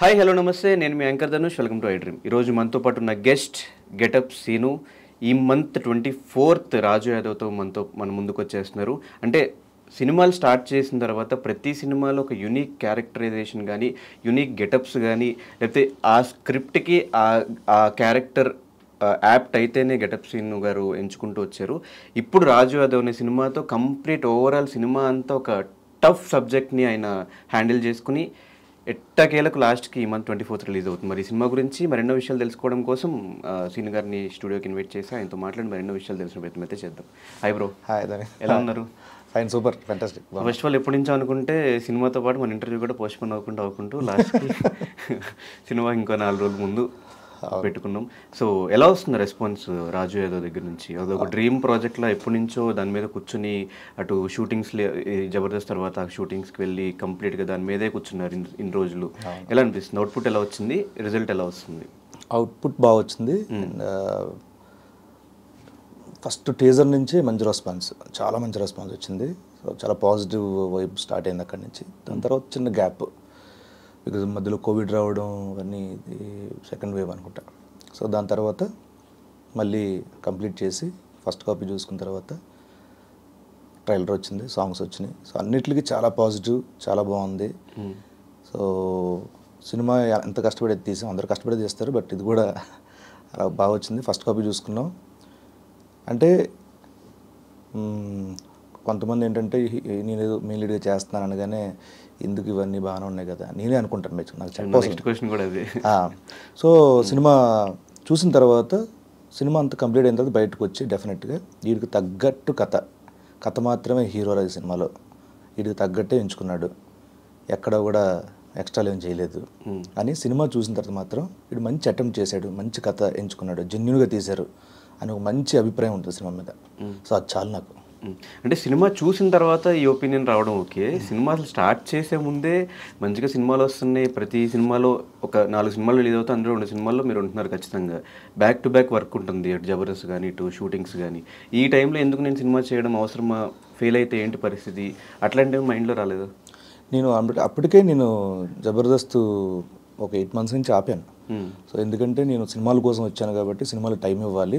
Hi hello నమస్తే, నేను మీ anchor Dhanush. Welcome to I dream. ఈరోజు మనతో పాటు ఉన్న గెస్ట్ గెటప్ సీను. ఈ మంత్ 24th రాజు యాదవ్తో మన ముందుకు వచ్చేస్తున్నారు. అంటే సినిమాలు స్టార్ట్ చేసిన తర్వాత ప్రతి సినిమాలో ఒక యూనిక్ క్యారెక్టరైజేషన్ కానీ, యూనిక్ గెటప్స్ కానీ, లేకపోతే ఆ స్క్రిప్ట్కి ఆ క్యారెక్టర్ యాప్ట్ అయితేనే గెటప్ సీను గారు ఎంచుకుంటూ వచ్చారు. ఇప్పుడు రాజు యాదవ్ అనే సినిమాతో కంప్లీట్ ఓవరాల్ సినిమా అంతా ఒక టఫ్ సబ్జెక్ట్ని ఆయన హ్యాండిల్ చేసుకుని ఎట్టకేలకు లాస్ట్కి ఈ మంత్ 24th రిలీజ్ అవుతుంది. మరి ఈ సినిమా గురించి మరెన్నో విషయాలు తెలుసుకోవడం కోసం సీను గారిని స్టూడియోకి ఇన్వైట్ చేసి ఆయనతో మాట్లాడి మరెన్నో విషయాలు తెలిసిన ప్రయత్నం అయితే చేద్దాం. Hi bro. హాయ్ ధని, ఎలా ఉన్నారు? Fine, super, fantastic. First of all ఎప్పటి నుంచో అనుకుంటే సినిమాతో పాటు మన ఇంటర్వ్యూ కూడా పోస్ట్పోన్ అవ్వకుంటూ లాస్ట్కి సినిమా ఇంకో 4 రోజుల ముందు పెట్టుకున్నాం. సో ఎలా వస్తుంది రెస్పాన్స్ రాజు యాదవ్ దగ్గర నుంచి? అదొక డ్రీమ్ ప్రాజెక్ట్లో ఎప్పటి నుంచో దాని మీద కూర్చొని అటు షూటింగ్స్ జబర్దస్త్ తర్వాత షూటింగ్స్కి వెళ్ళి కంప్లీట్గా దాని మీదే కూర్చున్నారు ఇన్ని రోజులు. ఎలా అనిపిస్తుంది? అవుట్పుట్ ఎలా వచ్చింది? రిజల్ట్ ఎలా వస్తుంది? అవుట్పుట్ బాగా వచ్చింది. ఫస్ట్ టీజర్ నుంచి మంచి రెస్పాన్స్, చాలా మంచి రెస్పాన్స్ వచ్చింది. సో చాలా పాజిటివ్ వైబ్ స్టార్ట్ అయింది అక్కడి నుంచి. దాని తర్వాత చిన్న గ్యాప్, బికాజ్ మధ్యలో కోవిడ్ రావడం అవన్నీ, ఇది సెకండ్ వేవ్ అనుకుంటా. సో దాని తర్వాత మళ్ళీ కంప్లీట్ చేసి ఫస్ట్ కాపీ చూసుకున్న తర్వాత ట్రైలర్ వచ్చింది, సాంగ్స్ వచ్చినాయి. సో అన్నిటికీ చాలా పాజిటివ్, చాలా బాగుంది. సో సినిమా ఎంత కష్టపడి తీసాం, అందరూ కష్టపడి చేస్తారు, బట్ ఇది కూడా అలా బాగా వచ్చింది. ఫస్ట్ కాపీ చూసుకున్నాం. అంటే కొంతమంది ఏంటంటే నేను ఏదో మెయిన్ లీడ్గా చేస్తున్నాను అనగానే ఎందుకు ఇవన్నీ బాగానే ఉన్నాయి కదా నేనే అనుకుంటాను. నాకు చెప్పాల్సింది. సో సినిమా చూసిన తర్వాత, సినిమా అంతా కంప్లీట్ అయిన తర్వాత బయటకు వచ్చి డెఫినెట్గా వీడికి తగ్గట్టు కథ మాత్రమే హీరో ఈ సినిమాలో, వీడికి తగ్గట్టే ఎంచుకున్నాడు, ఎక్కడ కూడా ఎక్స్ట్రా ఏం చేయలేదు అని సినిమా చూసిన తర్వాత మాత్రం వీడు మంచి అటెంప్ట్ చేశాడు, మంచి కథ ఎంచుకున్నాడు, జెన్యున్గా తీశారు అని ఒక మంచి అభిప్రాయం ఉంటుంది సినిమా మీద. సో అది చాలు నాకు. అంటే సినిమా చూసిన తర్వాత ఈ ఒపీనియన్ రావడం ఓకే. సినిమా అసలు స్టార్ట్ చేసే ముందే మంచిగా సినిమాలు వస్తున్నాయి, ప్రతి సినిమాలో ఒక 4 సినిమాలు రిలీజ్ అవుతాయి, అందులో 2 సినిమాల్లో మీరు ఉంటున్నారు ఖచ్చితంగా, బ్యాక్ టు బ్యాక్ వర్క్ ఉంటుంది, అటు జబర్దస్త్ కానీ ఇటు షూటింగ్స్ కానీ. ఈ టైంలో ఎందుకు నేను సినిమా చేయడం అవసరమా, ఫెయిల్ అయితే ఏంటి పరిస్థితి, అట్లాంటివి మైండ్లో రాలేదు? నేను అప్పటికే జబర్దస్త్ ఒక 8 months నుంచి ఆపాను. సో ఎందుకంటే నేను సినిమాల కోసం వచ్చాను కాబట్టి సినిమాలు టైం ఇవ్వాలి,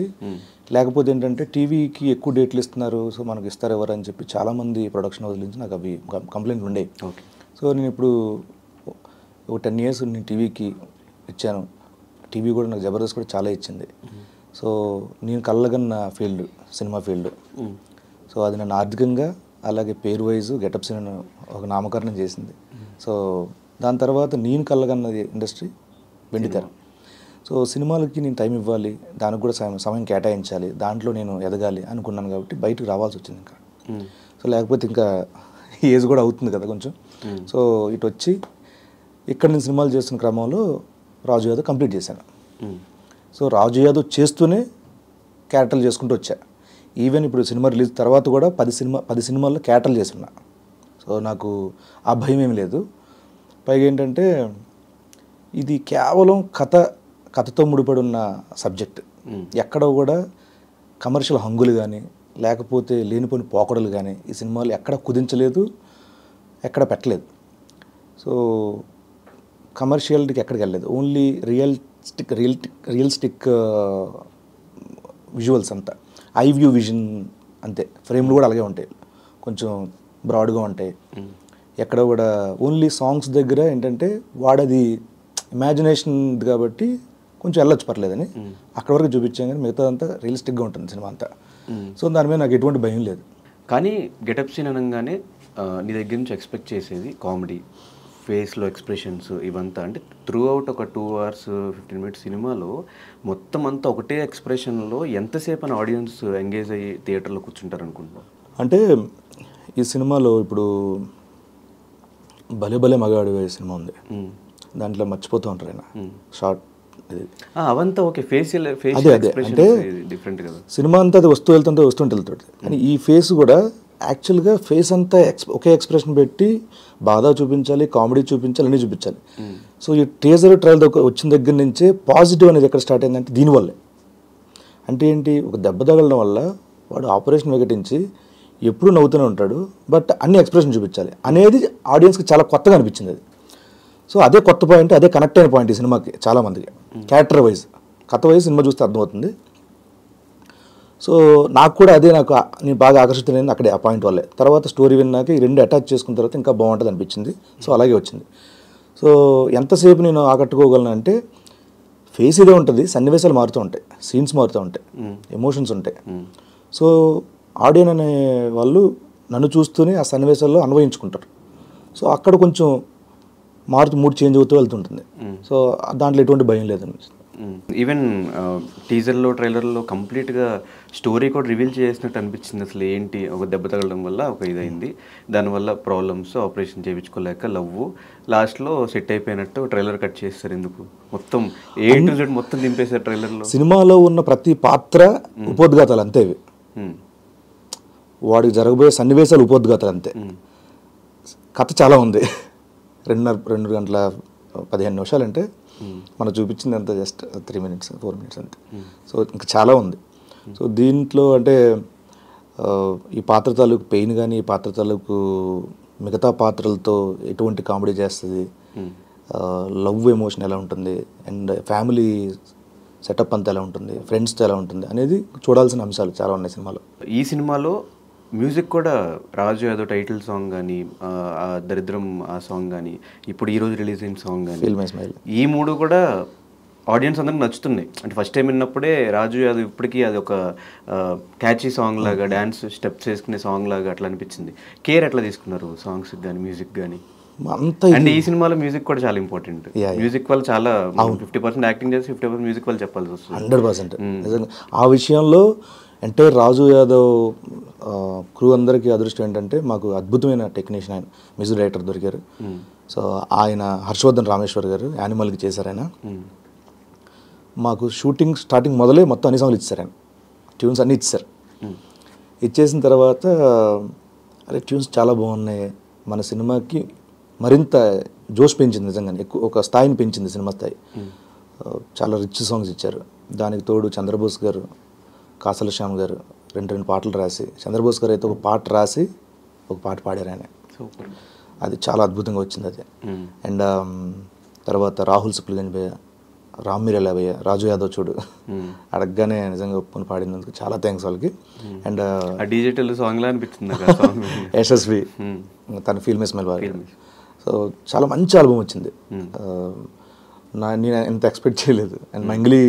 లేకపోతే ఏంటంటే టీవీకి ఎక్కువ డేట్లు ఇస్తున్నారు, సో మనకు ఇస్తారు ఎవరు అని చెప్పి చాలామంది ప్రొడక్షన్ హౌస్ నుంచి నాకు అవి కంప్లైంట్లు ఉండేవి. సో నేను ఇప్పుడు ఒక 10 years నేను టీవీకి ఇచ్చాను. టీవీ కూడా నాకు జబర్దస్త్ కూడా చాలా ఇచ్చింది. సో నేను కళ్ళగన్న ఫీల్డ్ సినిమా ఫీల్డ్. సో అది నన్ను ఆర్థికంగా అలాగే పేరు వైజ్ గెటప్స్ ఒక నామకరణం చేసింది. సో దాని తర్వాత నేను కళ్ళగన్నది ఇండస్ట్రీ వెండితెర. సో సినిమాలకి నేను టైం ఇవ్వాలి, దానికి కూడా సమయం కేటాయించాలి, దాంట్లో నేను ఎదగాలి అనుకున్నాను కాబట్టి బయటకు రావాల్సి వచ్చింది ఇంకా. సో లేకపోతే ఇంకా ఏజ్ కూడా అవుతుంది కదా కొంచెం. సో ఇటు వచ్చి ఇక్కడ నేను సినిమాలు చేస్తున్న క్రమంలో రాజు యాదవ్ కంప్లీట్ చేశాను. సో రాజు యాదవ్ చేస్తూనే క్యారెక్టర్లు చేసుకుంటూ వచ్చా. ఈవెన్ ఇప్పుడు సినిమా రిలీజ్ తర్వాత కూడా 10 సినిమాల్లో క్యారెక్టర్లు చేస్తున్నా. సో నాకు ఆ భయం ఏమి లేదు. పైగా ఏంటంటే ఇది కేవలం కథతో ముడిపడి ఉన్న సబ్జెక్ట్. ఎక్కడ కూడా కమర్షియల్ హంగులు కానీ లేకపోతే లేనిపోని పోకడలు కానీ ఈ సినిమాలు ఎక్కడ కుదించలేదు, ఎక్కడ పెట్టలేదు. సో కమర్షియాలిటీకి ఎక్కడికి వెళ్ళలేదు, ఓన్లీ రియలిస్టిక్ విజువల్స్ అంతా, ఐ వ్యూ విజన్ అంతే. ఫ్రేమ్లు కూడా అలాగే ఉంటాయి, కొంచెం బ్రాడ్గా ఉంటాయి. ఎక్కడ కూడా ఓన్లీ సాంగ్స్ దగ్గర ఏంటంటే వాడది ఇమాజినేషన్ కాబట్టి కొంచెం వెళ్ళొచ్చు పర్లేదని అక్కడ వరకు చూపించాం, కానీ మిగతా అంతా రియలిస్టిక్గా ఉంటుంది సినిమా అంతా. సో దాని మీద నాకు ఎటువంటి భయం లేదు. కానీ గెటప్ సీన్ అనగానే నీ దగ్గర నుంచి ఎక్స్పెక్ట్ చేసేది కామెడీ, ఫేస్లో ఎక్స్ప్రెషన్స్ ఇవంతా. అంటే త్రూ అవుట్ ఒక 2 hours 15 minutes సినిమాలో మొత్తం అంతా ఒకటే ఎక్స్ప్రెషన్లో ఎంతసేపు అని ఆడియన్స్ ఎంగేజ్ అయ్యి థియేటర్లో కూర్చుంటారు అనుకుంటున్నాను. అంటే ఈ సినిమాలో ఇప్పుడు భలే భలే మగాడు సినిమా ఉంది, దాంట్లో మర్చిపోతూ ఉంటారు ఆయన షార్ట్, అవంతా ఓకే. అదే అంటే డిఫరెంట్ కదా సినిమా అంతా, అది వస్తుంటుంది. కానీ ఈ ఫేస్ కూడా యాక్చువల్గా ఫేస్ అంతా ఒకే ఎక్స్ప్రెషన్ పెట్టి బాధ చూపించాలి, కామెడీ చూపించాలి, అన్నీ చూపించాలి. సో ఈ టీజర్ ట్రయల్ వచ్చిన దగ్గర నుంచే పాజిటివ్ అనేది ఎక్కడ స్టార్ట్ అయిందంటే దీనివల్లే. అంటే ఏంటి, ఒక దెబ్బ తగలడం వల్ల వాడు ఆపరేషన్ వికటించి ఎప్పుడు నవ్వుతూనే ఉంటాడు, బట్ అన్ని ఎక్స్ప్రెషన్ చూపించాలి అనేది ఆడియన్స్కి చాలా కొత్తగా అనిపించింది అది. సో అదే కొత్త పాయింట్, అదే కనెక్ట్ అయిన పాయింట్ ఈ సినిమాకి చాలామందికి. క్యారెక్టర్ వైజ్, కథ వైజ్ సినిమా చూస్తే అర్థమవుతుంది. సో నాకు కూడా అదే, నేను బాగా ఆకర్షితులైంది అక్కడే ఆ పాయింట్ వల్లే. తర్వాత స్టోరీ విన్నాక ఈ రెండు అటాచ్ చేసుకున్న తర్వాత ఇంకా బాగుంటుంది అనిపించింది. సో అలాగే వచ్చింది. సో ఎంతసేపు నేను ఆకట్టుకోగలను అంటే, ఫేస్ ఇదే ఉంటుంది, సన్నివేశాలు మారుతూ ఉంటాయి, సీన్స్ మారుతూ ఉంటాయి, ఎమోషన్స్ ఉంటాయి. సో ఆడియన్ అనే వాళ్ళు నన్ను చూస్తూనే ఆ సన్నివేశాల్లో అన్వయించుకుంటారు. సో అక్కడ కొంచెం మారుతూ మూడ్ చేంజ్ అవుతూ వెళ్తుంటుంది. సో దాంట్లో ఎటువంటి భయం లేదనిపిస్తుంది. ఈవెన్ టీజర్లో ట్రైలర్లో కంప్లీట్గా స్టోరీ కూడా రివీల్ చేసినట్టు అనిపించింది. అసలు ఏంటి, ఒక దెబ్బ తగలడం వల్ల ఒక ఇదైంది, దానివల్ల ప్రాబ్లమ్స్, ఆపరేషన్ చేయించుకోలేక లవ్, లాస్ట్లో సెట్ అయిపోయినట్టు ట్రైలర్ కట్ చేస్తారు. ఎందుకు మొత్తం A to Z మొత్తం దింపేశారు ట్రైలర్లో. సినిమాలో ఉన్న ప్రతి పాత్ర ఉపోద్ఘాతాలు అంతే, ఇవి వాడికి జరగబోయే సన్నివేశాలు ఉపోద్ఘాతాలు అంతే. కథ చాలా ఉంది. 2 గంటల 15 నిమిషాలు అంటే మనం చూపించింది అంత జస్ట్ 3 minutes 4 minutes అంతే. సో ఇంకా చాలా ఉంది. సో దీంట్లో అంటే ఈ పాత్ర తాలూకు పెయిన్ కానీ, ఈ పాత్ర తాలూకు మిగతా పాత్రలతో ఎటువంటి కామెడీ చేస్తుంది, లవ్ ఎమోషన్ ఎలా ఉంటుంది, అండ్ ఫ్యామిలీ సెటప్ అంతా ఎలా ఉంటుంది, ఫ్రెండ్స్తో ఎలా ఉంటుంది అనేది చూడాల్సిన అంశాలు చాలా ఉన్నాయి సినిమాలో. ఈ సినిమాలో మ్యూజిక్ కూడా రాజు యాదవ్ టైటిల్ సాంగ్ కానీ, దరిద్రం ఆ సాంగ్ కానీ, ఇప్పుడు ఈరోజు రిలీజ్ అయిన సాంగ్ కానీ, ఫీల్ మై స్మైల్, ఈ 3 కూడా ఆడియన్స్ అందరికి నచ్చుతున్నాయి. అంటే ఫస్ట్ టైం విన్నప్పుడే రాజు యాదవ్ ఇప్పటికీ అది ఒక క్యాచీ సాంగ్ లాగా, డ్యాన్స్ స్టెప్స్ వేసుకునే సాంగ్ లాగా అట్లా అనిపించింది. కేర్ ఎట్లా తీసుకున్నారు సాంగ్స్ కానీ, మ్యూజిక్ కానీ? అండ్ ఈ సినిమాలో మ్యూజిక్ కూడా చాలా ఇంపార్టెంట్. మ్యూజిక్ వల్ల చాలా 50% యాక్టింగ్ చేసి 50% మ్యూజిక్ వల్ల చెప్పాల్సి వస్తుంది. 100% నిజంగా. ఆ విషయంలో ఎంటైర్ రాజు యాదవ్ క్రూ అందరికీ అదృష్టం ఏంటంటే, మాకు అద్భుతమైన టెక్నీషియన్, ఆయన మ్యూజిక్ డైరెక్టర్ దొరికారు. సో ఆయన హర్షవర్ధన్ రామేశ్వర్ గారు యానిమల్కి చేశారు. ఆయన మాకు షూటింగ్ స్టార్టింగ్ మొదలే మొత్తం అన్ని సాంగ్లు ఇచ్చారు. ఆయన ట్యూన్స్ అన్నీ ఇచ్చారు. ఇచ్చేసిన తర్వాత అరే ట్యూన్స్ చాలా బాగున్నాయి, మన సినిమాకి మరింత జోష్ పెంచింది, నిజంగానే ఎక్కువ ఒక స్థాయిని పెంచింది సినిమా స్థాయి. చాలా రిచ్ సాంగ్స్ ఇచ్చారు. దానికి తోడు చంద్రబోస్ గారు, కాసల శ్యామ్ గారు 2 పాటలు రాసి, చంద్రబోస్ గారు అయితే ఒక పాట రాసి ఒక పాట పాడారు ఆయన. అది చాలా అద్భుతంగా వచ్చింది అది. అండ్ తర్వాత రాహుల్ సుప్లగంజ్ భయ్య, రామ్మిరెల భయ్య, రాజు యాదవ్ చూడు అడగగానే నిజంగా ఒప్పుకొని పాడినందుకు చాలా థ్యాంక్స్ వాళ్ళకి. అండ్ డిజిటల్ సాంగ్ అనిపించింది యశస్వి, తన ఫీల్ మై స్మైల్ బాగా. సో చాలా మంచి ఆల్బమ్ వచ్చింది. నేను ఎంత ఎక్స్పెక్ట్ చేయలేదు. అండ్ మంగ్లీ,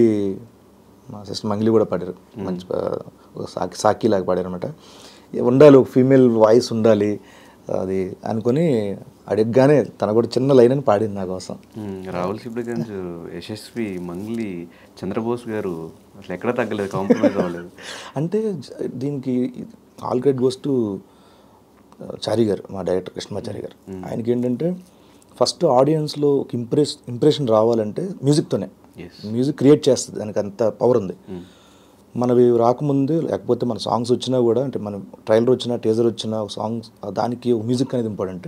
మా సిస్టర్ మంగ్లీ కూడా పాడారు, మంచి సాకి లాగా పాడారు అనమాట. ఉండాలి, ఒక ఫీమేల్ వాయిస్ ఉండాలి అది అనుకుని అడిగగానే తన కూడా చిన్న లైన్ అని పాడింది నా కోసం. రాహుల్ సిబ్లగంజ్, యశస్వి, మంగ్లీ, చంద్రబోస్ గారు అసలు ఎక్కడ తగ్గలేదు, కాంప్రమైజ్ అవ్వలేదు. అంటే దీనికి ఆల్ క్రెడిట్ గోస్ టు చారి గారు, మా డైరెక్టర్ కృష్ణమాచారి గారు. ఆయనకి ఏంటంటే ఫస్ట్ ఆడియన్స్లో ఒక ఇంప్రెషన్ రావాలంటే మ్యూజిక్తోనే. మ్యూజిక్ క్రియేట్ చేస్తుంది, దానికి అంత పవర్ ఉంది. మనవి రాకముందు లేకపోతే మన సాంగ్స్ వచ్చినా కూడా, అంటే మన ట్రైలర్ వచ్చినా, టీజర్ వచ్చినా, ఒక సాంగ్స్ దానికి మ్యూజిక్ అనేది important.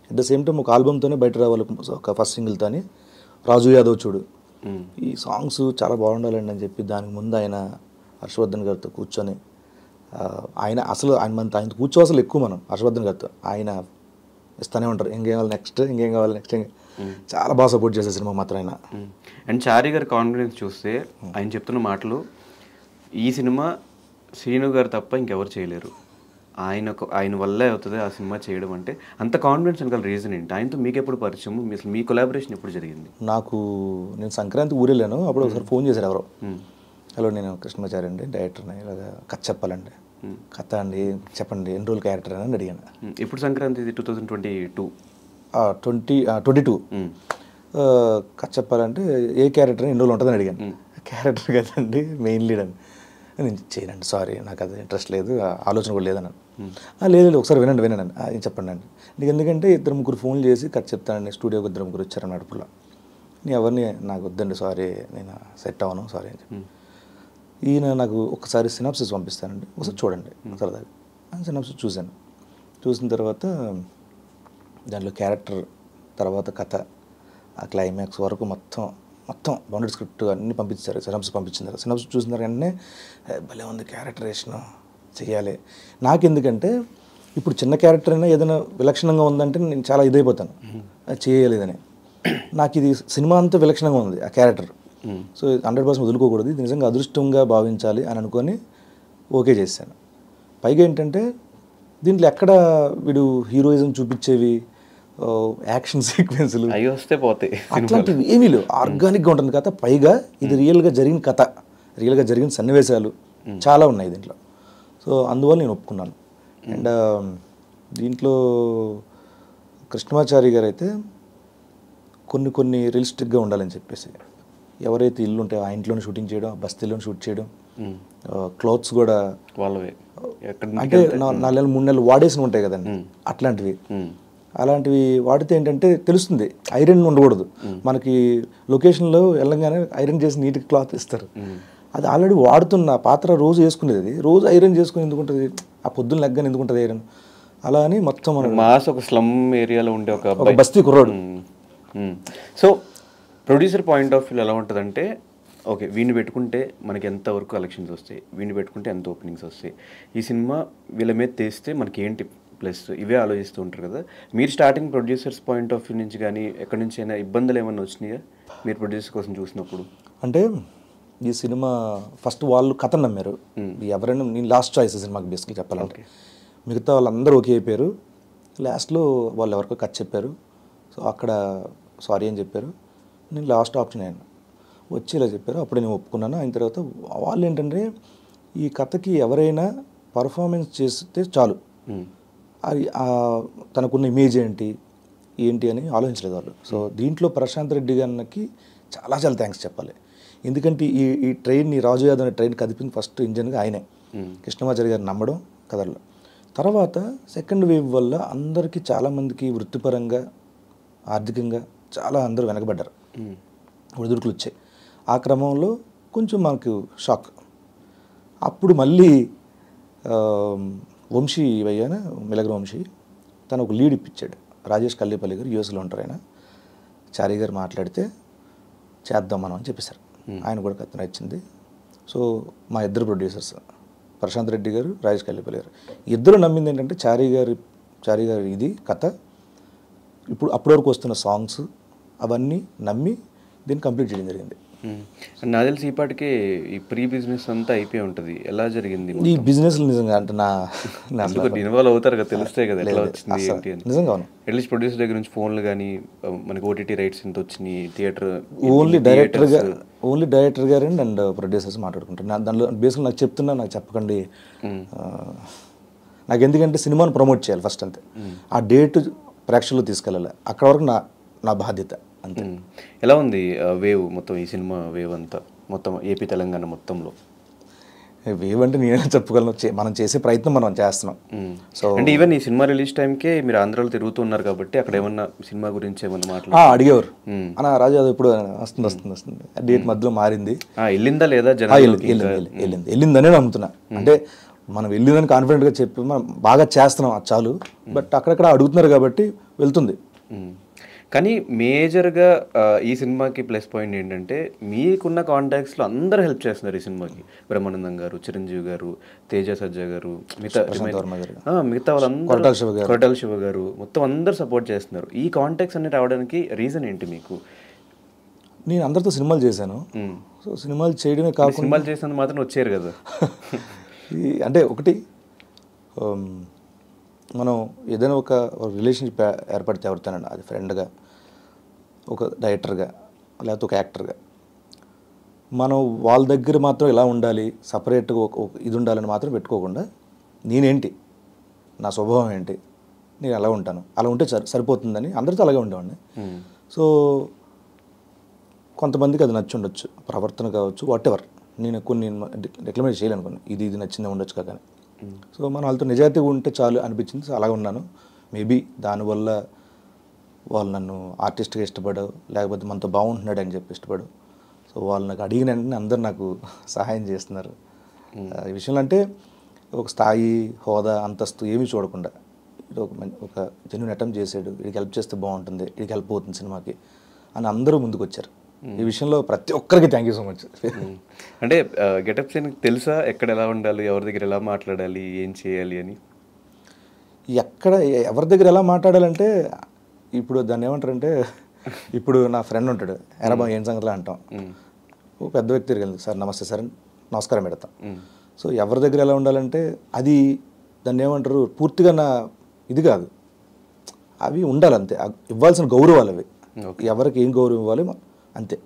At the same time ఒక ఆల్బమ్తోనే బయట రావాలి, ఒక ఫస్ట్ సింగిల్తోని రాజు యాదవ్ చూడు ఈ సాంగ్స్ చాలా బాగుండాలండి అని చెప్పి దానికి ముందు ఆయన హర్షవర్ధన్ గారితో కూర్చొని, ఆయన కూర్చోవసలు ఎక్కువ మనం హర్షవర్ధన్ గారితో ఆయన ఇస్తూనే ఉంటారు, ఇంకేం కావాలి నెక్స్ట్, ఇంకేం కావాలి నెక్స్ట్, చాలా బాగా సపోర్ట్ చేసే సినిమా మాత్రం ఆయన. అండ్ చారి గారి కాన్ఫిడెన్స్ చూస్తే ఆయన చెప్తున్న మాటలు, ఈ సినిమా శ్రీను గారు తప్ప ఇంకెవరు చేయలేరు, ఆయన వల్లే అవుతుంది ఆ సినిమా చేయడం అంటే, అంత కాన్ఫిడెన్స్ వెనకాల రీజన్ ఏంటి? ఆయనతో మీకు ఎప్పుడు పరిచయం, మీ కొలాబరేషన్ ఎప్పుడు జరిగింది? నేను సంక్రాంతి ఊరెళ్ళాను, అప్పుడు ఒకసారి ఫోన్ చేశారు ఎవరో, హలో నేను కృష్ణమాచారి అండి, డైరెక్టర్ని, ఇలాగా కథ చెప్పాలండి. కథ అండి చెప్పండి, ఎన్ని రోజులు క్యారెక్టర్ అని అడిగాను. ఇప్పుడు సంక్రాంతి 2022 కథ చెప్పాలంటే ఏ క్యారెక్టర్ ఎన్ని రోజులు ఉంటుందని అడిగాను. క్యారెక్టర్ కదండి, మెయిన్ లీడ్ అని. నేను చేయనండి, సారీ నాకు అది ఇంట్రెస్ట్ లేదు, ఆలోచన కూడా లేదన్నాను. లేదు ఒకసారి వినండి ఏం చెప్పండి అండి. నీకు ఎందుకంటే 2-3 ఫోన్లు చేసి కథ చెప్తానండి, స్టూడియోకి 2-3 వచ్చారని అడుపులో. నేను ఎవరిని నాకు వద్దండి, సారీ నేను సెట్ అవ్వను, సారీ అని చెప్పి. ఈయన నాకు ఒకసారి సినాప్సిస్ పంపిస్తానండి, ఒకసారి చూడండి సరదాగా. సినాప్సిస్ చూశాను. చూసిన తర్వాత దాంట్లో క్యారెక్టర్, తర్వాత కథ, ఆ క్లైమాక్స్ వరకు మొత్తం బౌండెడ్ స్క్రిప్ట్ అన్నీ పంపించారు. సినాప్సిస్ పంపించారు. సినాప్సిస్ చూసిన వెంటనే భలే ఉంది, క్యారెక్టరేషన్ చేయాలి. నాకెందుకంటే ఇప్పుడు చిన్న క్యారెక్టర్ అయినా ఏదైనా విలక్షణంగా ఉందంటే నేను చాలా ఇదైపోతాను, అది చేయలేదని. నాకు ఇది సినిమా అంతా విలక్షణంగా ఉంది ఆ క్యారెక్టర్. సో 100% వదులుకోకూడదు, ఇది నిజంగా అదృష్టంగా భావించాలి అని అనుకొని ఓకే చేశాను. పైగా ఏంటంటే దీంట్లో ఎక్కడ వీడు హీరోయిజం చూపించేవి యాక్షన్ సీక్వెన్స్లు అవి వస్తే పోతాయి, అట్లాంటివి ఏమీ లేవు. ఆర్గానిక్గా ఉంటుంది కథ. పైగా ఇది రియల్గా జరిగిన కథ, రియల్గా జరిగిన సన్నివేశాలు చాలా ఉన్నాయి దీంట్లో. సో అందువల్ల నేను ఒప్పుకున్నాను. అండ్ దీంట్లో కృష్ణమాచారి గారు అయితే కొన్ని రియలిస్టిక్గా ఉండాలని చెప్పేసి, ఎవరైతే ఇల్లు ఉంటాయో ఆ ఇంట్లోనే షూటింగ్ చేయడం, బస్తీలోనే షూట్ చేయడం, క్లోత్స్ కూడా వాళ్ళవే అంటే 4 నెలలు 3 నెలలు వాడేసి ఉంటాయి కదండి, అలాంటివి వాడితే ఏంటంటే తెలుస్తుంది ఐరన్ ఉండకూడదు. మనకి లొకేషన్లో వెళ్ళంగానే ఐరన్ చేసి నీట్గా క్లాత్ ఇస్తారు, అది ఆల్రెడీ వాడుతున్న పాత్ర రోజు వేసుకునేది, అది రోజు ఐరన్ చేసుకుని ఎందుకుంటుంది, ఆ పొద్దున్న లెగ్గని ఎందుకుంటుంది ఐరన్, అలా అని మొత్తం మాస్ ఒక స్లమ్ ఏరియాలో ఉండే ఒక బస్తీ కుర్రాడు. So producer point of view ఎలా ఉంటుందంటే, ఓకే వీడిని పెట్టుకుంటే మనకి ఎంతవరకు కలెక్షన్స్ వస్తాయి, వీడిని పెట్టుకుంటే ఎంత ఓపెనింగ్స్ వస్తాయి, ఈ సినిమా వీళ్ళ మీద తీస్తే మనకి ఏంటి ప్లస్, ఇవే ఆలోచిస్తూ ఉంటారు కదా. మీరు starting producers point of view నుంచి కానీ ఎక్కడి నుంచి అయినా ఇబ్బందులు ఏమైనా వచ్చినాయా మీరు ప్రొడ్యూసర్ కోసం చూసినప్పుడు? అంటే ఈ సినిమా ఫస్ట్ వాళ్ళు కథ నమ్మారు, ఎవరైనా నేను లాస్ట్ చాయిస్ సినిమాకి బేసిక్గా చెప్పాలంటే, మిగతా వాళ్ళందరూ ఓకే అయిపోయారు. లాస్ట్లో వాళ్ళు ఎవరికో కథ చెప్పారు, సో అక్కడ సారీ అని చెప్పారు, నేను లాస్ట్ ఆప్షన్ అయ్యాను, వచ్చి ఇలా చెప్పారు, అప్పుడు నేను ఒప్పుకున్నాను. అయిన తర్వాత వాళ్ళు ఏంటంటే ఈ కథకి ఎవరైనా పర్ఫార్మెన్స్ చేస్తే చాలు, అది తనకున్న ఇమేజ్ ఏంటి అని ఆలోచించలేదు వాళ్ళు. సో దీంట్లో ప్రశాంత్ రెడ్డి గారికి చాలా చాలా థ్యాంక్స్ చెప్పాలి. ఎందుకంటే ఈ ట్రైన్ని, రాజు యాదవ్ అనే ట్రైన్ కదిపింది ఫస్ట్ ఇంజన్గా ఆయనే, కృష్ణమాచారి గారిని నమ్మడం కథల్లో. తర్వాత సెకండ్ వేవ్ వల్ల అందరికీ చాలామందికి వృత్తిపరంగా ఆర్థికంగా చాలా అందరూ వెనకబడ్డారు, ఒడిదుడుకులు వచ్చాయి. ఆ క్రమంలో కొంచెం మనకు షాక్. అప్పుడు మళ్ళీ వంశీ అయ్యాన మిలగ్ర వంశీ తను ఒక లీడ్ ఇప్పించాడు, రాజేష్ కల్లేపల్లి గారు యూఎస్లో ఉంటారు ఆయన, చారి గారు మాట్లాడితే చేద్దాం మనం అని చెప్పేశారు. ఆయన కూడా కథ నచ్చింది. సో మా ఇద్దరు ప్రొడ్యూసర్స్ ప్రశాంత్ రెడ్డి గారు, రాజేష్ కల్లేపల్లి గారు, ఇద్దరు నమ్మింది ఏంటంటే చారి గారు ఇది కథ, ఇప్పుడు అప్పటి వరకు వస్తున్న సాంగ్స్ అవన్నీ నమ్మి దీన్ని కంప్లీట్ చేయడం జరిగింది. నాకు తెలిసి ఈ పాటికి ఈ ప్రీ బిజినెస్ అంతా అయిపోయి ఉంటుంది, ఎలా జరిగింది ఈ బిజినెస్? నిజంగా అంటే ఇన్వాల్వ్ అవుతారు కదా, తెలుస్తాయి కదా ఎట్లా వచ్చింది ఏంటి అని. నిజంగా అట్లీస్ట్ ప్రొడ్యూసర్ దగ్గర నుంచి ఫోన్లు కానీ మనకి ఓటీటీ రైట్స్ ఎంత వచ్చినాయి, థియేటర్ ఓన్లీ డైరెక్టర్ గారు అండ్ ప్రొడ్యూసర్స్ మాట్లాడుకుంటారు. దానిలో బేసిక్గా నాకు చెప్తున్నా, నాకు చెప్పకండి, నాకు ఎందుకంటే సినిమాను ప్రమోట్ చేయాలి ఫస్ట్, అంతే. ఆ డేట్ ప్రేక్షకులు తీసుకెళ్ళాలి, అక్కడ వరకు నా బాధ్యత అంతే. ఎలా ఉంది వేవ్ మొత్తం, ఈ సినిమా వేవ్ అంతా మొత్తం ఏపీ తెలంగాణ మొత్తంలో? వేవ్ అంటే నేనే చెప్పుకోగలను, మనం చేసే ప్రయత్నం మనం చేస్తున్నాం. సో అంటే ఈవెన్ ఈ సినిమా రిలీజ్ టైంకే మీరు ఆంధ్రాలో తిరుగుతున్నారు కాబట్టి అక్కడ ఏమన్నా సినిమా గురించి ఏమన్నా మాట్లాడు అడిగేవారు, అన్న రాజు అది ఇప్పుడు వస్తుంది డేట్ మధ్యలో మారింది, వెళ్ళిందా లేదా? వెళ్ళిందనే నమ్ముతున్నా. అంటే మనం వెళ్ళిందని కాన్ఫిడెంట్గా చెప్పి మనం బాగా చేస్తున్నాం, అది చాలు. బట్ అక్కడక్కడ అడుగుతున్నారు కాబట్టి వెళ్తుంది. కానీ మేజర్గా ఈ సినిమాకి ప్లస్ పాయింట్ ఏంటంటే మీకున్న కాంటాక్ట్స్లో అందరూ హెల్ప్ చేస్తున్నారు ఈ సినిమాకి. బ్రహ్మానందం గారు, చిరంజీవి గారు, తేజ సజ్జా గారు, మిగతా వాళ్ళందరూ, కొరటాల శివ గారు, మొత్తం అందరూ సపోర్ట్ చేస్తున్నారు. ఈ కాంటాక్ట్స్ అన్ని రావడానికి రీజన్ ఏంటి మీకు? నేను అందరితో సినిమాలు చేశాను, సో సినిమాలు చేయడమే కాకుండా సినిమాలు చేసినందుకు మాత్రం వచ్చారు కదా. అంటే ఒకటి మనం ఏదైనా ఒక రిలేషన్షిప్ ఏర్పడితే ఎవరితోనండి, అది ఫ్రెండ్గా, ఒక డైరెక్టర్గా, లేకపోతే ఒక యాక్టర్గా, మనం వాళ్ళ దగ్గర మాత్రం ఎలా ఉండాలి, సపరేట్గా ఒక ఇది ఉండాలని మాత్రం పెట్టుకోకుండా నేనేంటి, నా స్వభావం ఏంటి, నేను ఎలా ఉంటాను, అలా ఉంటే సరిపోతుందని అందరితో అలాగే ఉండేవాడిని. సో కొంతమందికి అది నచ్చి ఉండొచ్చు, ప్రవర్తన కావచ్చు, వాట్ ఎవర్. నేను కొన్ని రికమెండ్ చేయాలనుకున్నాను, ఇది నచ్చిందే ఉండొచ్చు కదా. సో మన వాళ్ళతో నిజాయితీగా ఉంటే చాలు అనిపించింది. సో అలాగే ఉన్నాను. మేబీ దానివల్ల వాళ్ళు నన్ను ఆర్టిస్ట్గా ఇష్టపడవు, లేకపోతే మనతో బాగుంటున్నాడు అని చెప్పి ఇష్టపడు. సో వాళ్ళు నాకు అడిగిన వెంటనే అందరు నాకు సహాయం చేస్తున్నారు ఈ విషయంలో. అంటే ఒక స్థాయి, హోదా, అంతస్తు ఏమీ చూడకుండా ఒక జెన్యూన్ అటెంప్ట్ చేసాడు, వీడికి హెల్ప్ చేస్తే బాగుంటుంది, వీడికి హెల్ప్ అవుతుంది సినిమాకి అని అందరూ ముందుకు వచ్చారు. ఈ విషయంలో ప్రతి ఒక్కరికి థ్యాంక్ యూ సో మచ్. అంటే గెటప్ సీన్కి తెలుసా ఎక్కడ ఎలా ఉండాలి, ఎవరి దగ్గర ఎలా మాట్లాడాలి, ఏం చేయాలి అని? ఎక్కడ ఎవరి దగ్గర ఎలా మాట్లాడాలంటే ఇప్పుడు దాన్ని ఏమంటారంటే ఇప్పుడు నా ఫ్రెండ్ ఉంటాడు, ఎనభై ఏం సంగతిలో అంటాం. ఓ పెద్ద వ్యక్తి తిరిగి సార్ నమస్తే సార్ అని నమస్కారం పెడతాం. సో ఎవరి దగ్గర ఎలా ఉండాలంటే అది దాన్ని ఏమంటారు పూర్తిగా నా ఇది కాదు, అవి ఉండాలి అంతే, ఇవ్వాల్సిన గౌరవాలు అవి, ఎవరికి ఏం గౌరవం ఇవ్వాలి అంతే.